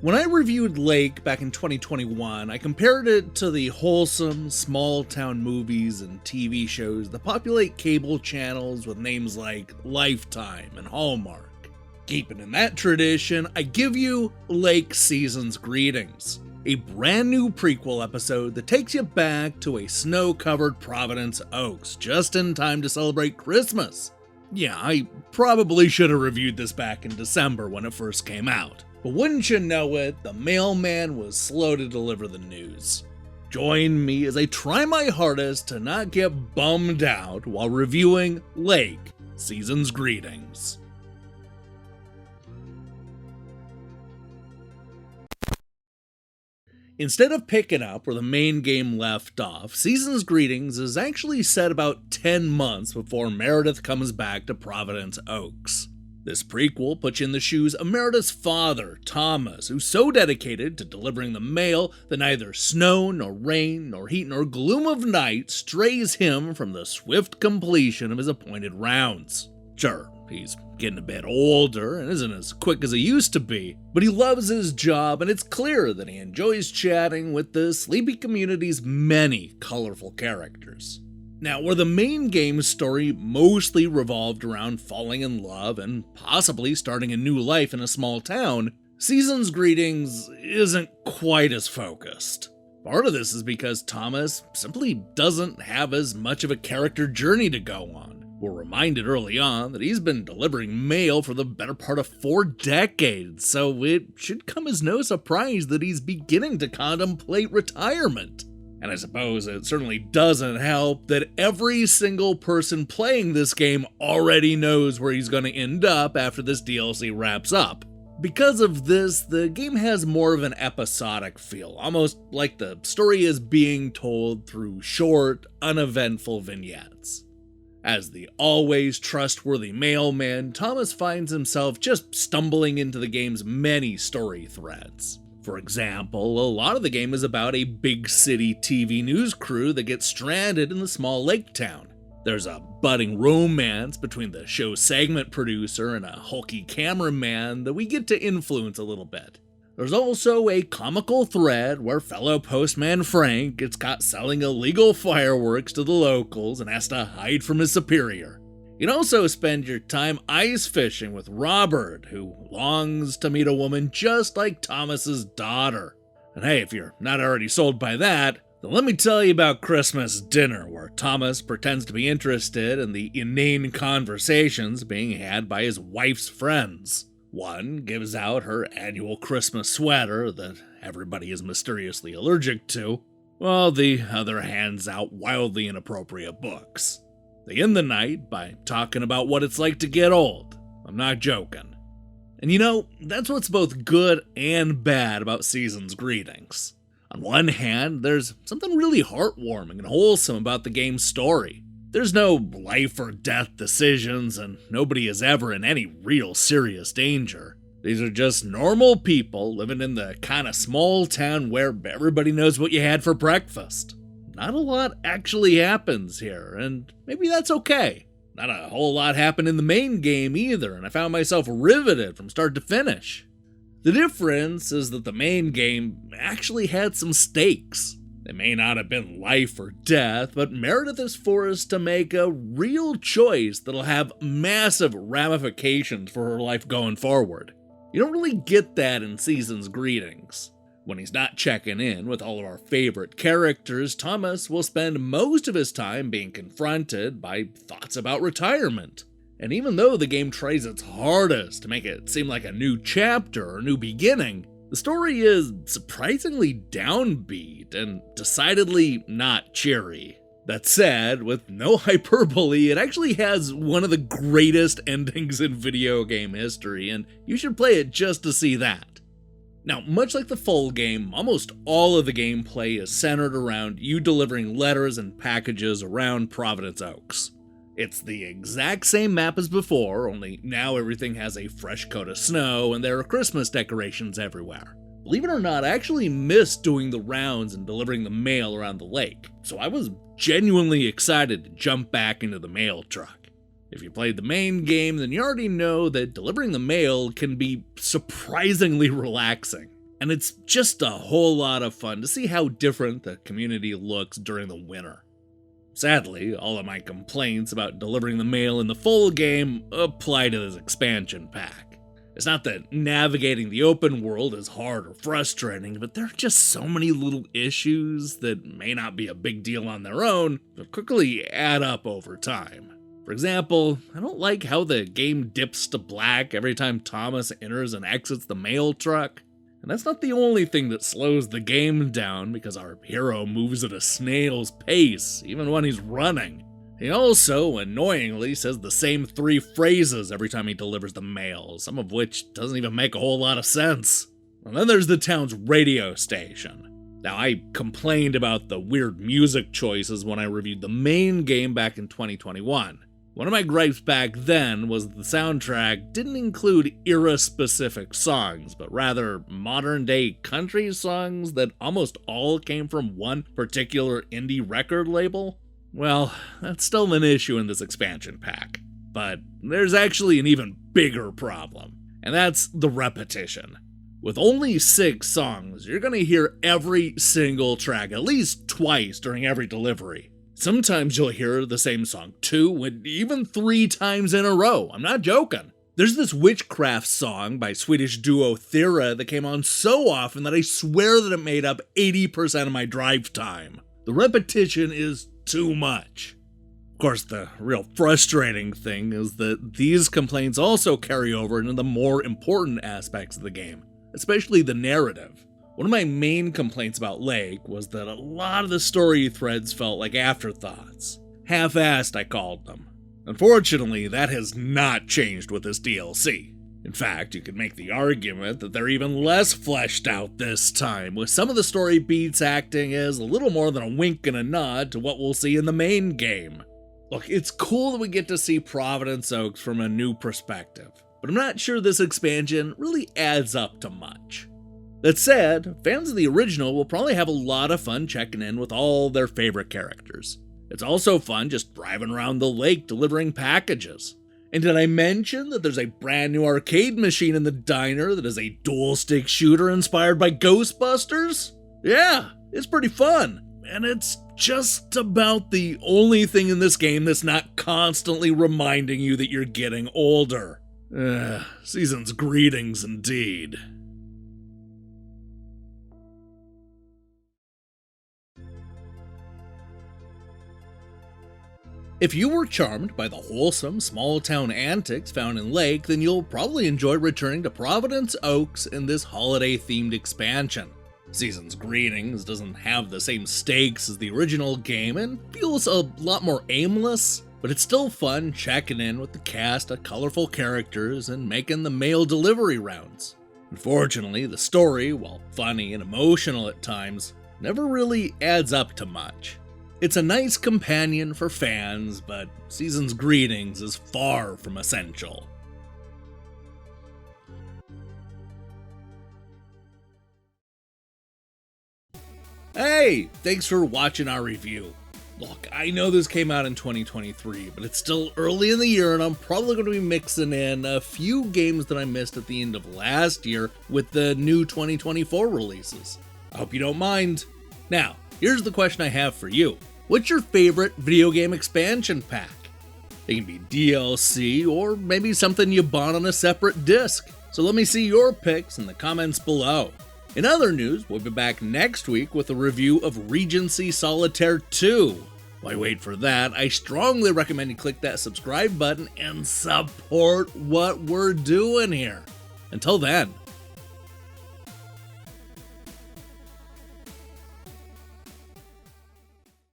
When I reviewed Lake back in 2021, I compared it to the wholesome, small-town movies and TV shows that populate cable channels with names like Lifetime and Hallmark. Keeping in that tradition, I give you Lake Season's Greetings, a brand new prequel episode that takes you back to a snow-covered Providence Oaks just in time to celebrate Christmas. Yeah, I probably should have reviewed this back in December when it first came out. But wouldn't you know it, the mailman was slow to deliver the news. Join me as I try my hardest to not get bummed out while reviewing Lake Season's Greetings. Instead of picking up where the main game left off, Season's Greetings is actually set about 10 months before Meredith comes back to Providence Oaks. This prequel puts you in the shoes of Meredith's father, Thomas, who's so dedicated to delivering the mail that neither snow, nor rain, nor heat, nor gloom of night strays him from the swift completion of his appointed rounds. Sure, he's getting a bit older and isn't as quick as he used to be, but he loves his job and it's clear that he enjoys chatting with the sleepy community's many colorful characters. Now, where the main game's story mostly revolved around falling in love and possibly starting a new life in a small town, Season's Greetings isn't quite as focused. Part of this is because Thomas simply doesn't have as much of a character journey to go on. We're reminded early on that he's been delivering mail for the better part of 4 decades, so it should come as no surprise that he's beginning to contemplate retirement. And I suppose it certainly doesn't help that every single person playing this game already knows where he's going to end up after this DLC wraps up. Because of this, the game has more of an episodic feel, almost like the story is being told through short, uneventful vignettes. As the always trustworthy mailman, Thomas finds himself just stumbling into the game's many story threads. For example, a lot of the game is about a big city TV news crew that gets stranded in the small lake town. There's a budding romance between the show's segment producer and a hulky cameraman that we get to influence a little bit. There's also a comical thread where fellow postman Frank gets caught selling illegal fireworks to the locals and has to hide from his superior. You'd also spend your time ice fishing with Robert, who longs to meet a woman just like Thomas's daughter. And hey, if you're not already sold by that, then let me tell you about Christmas dinner, where Thomas pretends to be interested in the inane conversations being had by his wife's friends. One gives out her annual Christmas sweater that everybody is mysteriously allergic to, while the other hands out wildly inappropriate books. They end the night by talking about what it's like to get old. I'm not joking. And you know, that's what's both good and bad about Season's Greetings. On one hand, there's something really heartwarming and wholesome about the game's story. There's no life or death decisions, and nobody is ever in any real serious danger. These are just normal people living in the kind of small town where everybody knows what you had for breakfast. Not a lot actually happens here, and maybe that's okay. Not a whole lot happened in the main game either, and I found myself riveted from start to finish. The difference is that the main game actually had some stakes. They may not have been life or death, but Meredith is forced to make a real choice that'll have massive ramifications for her life going forward. You don't really get that in Season's Greetings. When he's not checking in with all of our favorite characters, Thomas will spend most of his time being confronted by thoughts about retirement. And even though the game tries its hardest to make it seem like a new chapter or new beginning, the story is surprisingly downbeat and decidedly not cheery. That said, with no hyperbole, it actually has one of the greatest endings in video game history, and you should play it just to see that. Now, much like the full game, almost all of the gameplay is centered around you delivering letters and packages around Providence Oaks. It's the exact same map as before, only now everything has a fresh coat of snow and there are Christmas decorations everywhere. Believe it or not, I actually missed doing the rounds and delivering the mail around the lake, so I was genuinely excited to jump back into the mail truck. If you played the main game, then you already know that delivering the mail can be surprisingly relaxing. And it's just a whole lot of fun to see how different the community looks during the winter. Sadly, all of my complaints about delivering the mail in the full game apply to this expansion pack. It's not that navigating the open world is hard or frustrating, but there are just so many little issues that may not be a big deal on their own, but quickly add up over time. For example, I don't like how the game dips to black every time Thomas enters and exits the mail truck. And that's not the only thing that slows the game down, because our hero moves at a snail's pace, even when he's running. He also, annoyingly, says the same 3 phrases every time he delivers the mail, some of which doesn't even make a whole lot of sense. And then there's the town's radio station. Now, I complained about the weird music choices when I reviewed the main game back in 2021. One of my gripes back then was that the soundtrack didn't include era-specific songs, but rather modern-day country songs that almost all came from one particular indie record label. Well, that's still an issue in this expansion pack, but there's actually an even bigger problem, and that's the repetition. With only 6 songs, you're gonna hear every single track at least twice during every delivery. Sometimes you'll hear the same song 2 and even 3 times in a row. I'm not joking. There's this witchcraft song by Swedish duo Thera that came on so often that I swear that it made up 80% of my drive time. The repetition is too much. Of course, the real frustrating thing is that these complaints also carry over into the more important aspects of the game, especially the narrative. One of my main complaints about Lake was that a lot of the story threads felt like afterthoughts. Half-assed, I called them. Unfortunately, that has not changed with this DLC. In fact, you could make the argument that they're even less fleshed out this time, with some of the story beats acting as a little more than a wink and a nod to what we'll see in the main game. Look, it's cool that we get to see Providence Oaks from a new perspective, but I'm not sure this expansion really adds up to much. That said, fans of the original will probably have a lot of fun checking in with all their favorite characters. It's also fun just driving around the lake delivering packages. And did I mention that there's a brand new arcade machine in the diner that is a dual-stick shooter inspired by Ghostbusters? Yeah, it's pretty fun. And it's just about the only thing in this game that's not constantly reminding you that you're getting older. Season's greetings indeed. If you were charmed by the wholesome, small-town antics found in Lake, then you'll probably enjoy returning to Providence Oaks in this holiday-themed expansion. Season's Greetings doesn't have the same stakes as the original game and feels a lot more aimless, but it's still fun checking in with the cast of colorful characters and making the mail delivery rounds. Unfortunately, the story, while funny and emotional at times, never really adds up to much. It's a nice companion for fans, but Season's Greetings is far from essential. Hey, thanks for watching our review. Look, I know this came out in 2023, but it's still early in the year and I'm probably going to be mixing in a few games that I missed at the end of last year with the new 2024 releases. I hope you don't mind. Now, here's the question I have for you. What's your favorite video game expansion pack? It can be DLC or maybe something you bought on a separate disc. So let me see your picks in the comments below. In other news, we'll be back next week with a review of Regency Solitaire 2. While you wait for that, I strongly recommend you click that subscribe button and support what we're doing here. Until then,